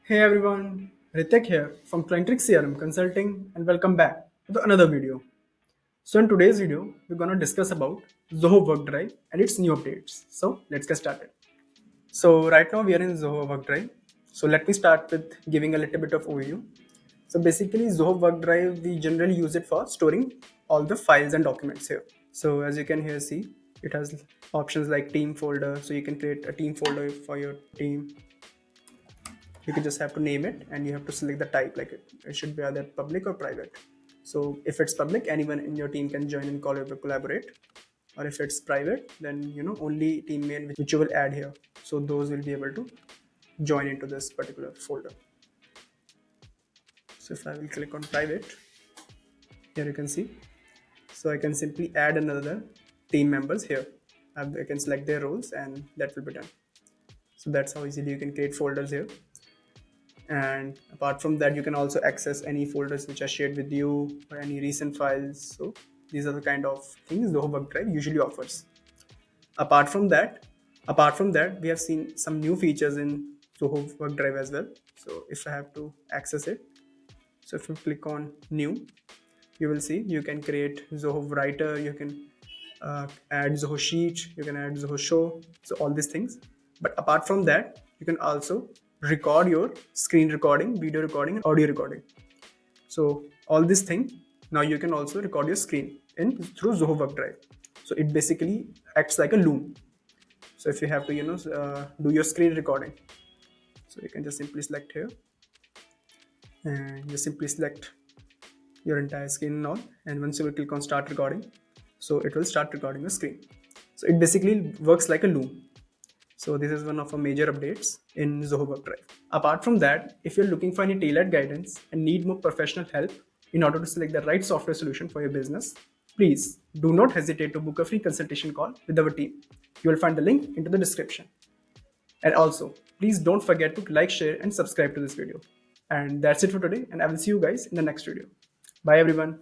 Hey everyone, Ritik here from Clientrix CRM Consulting and welcome back to another video. So in today's video, we're going to discuss about Zoho Workdrive and its new updates. So let's get started. So right now we are in Zoho Workdrive. So let me start with giving a little bit of overview. So basically Zoho Workdrive, we generally use it for storing all the files and documents here. So as you can here see, it has options like team folder. So you can create a team folder for your team. You can just have to name it and you have to select the type, like it should be either public or private. So if it's public, anyone in your team can join and collaborate, or if it's private, then only teammate which you will add here, so those will be able to join into this particular folder. So if I will click on private, here you can see, so I can simply add another team members here. I can select their roles and that will be done. So that's how easily you can create folders here. And apart from that, you can also access any folders which are shared with you or any recent files. So these are the kind of things Zoho Workdrive usually offers. Apart from that, we have seen some new features in Zoho Workdrive as well. So if I have to access it, so if you click on new, you will see you can create Zoho Writer, you can add Zoho Sheet, you can add Zoho Show, so all these things. But apart from that, you can also record your screen recording, video recording, and audio recording. So all this thing, now you can also record your screen in through Zoho Workdrive. So it basically acts like a loom. So if you have to do your screen recording, so you can just simply select here and just simply select your entire screen and all, and once you will click on start recording, so it will start recording the screen. So it basically works like a loom. So this is one of our major updates in Zoho Workdrive. Apart from that, if you're looking for any tailored guidance and need more professional help in order to select the right software solution for your business, please do not hesitate to book a free consultation call with our team. You will find the link into the description. And also, please don't forget to like, share, and subscribe to this video. And that's it for today, and I will see you guys in the next video. Bye everyone.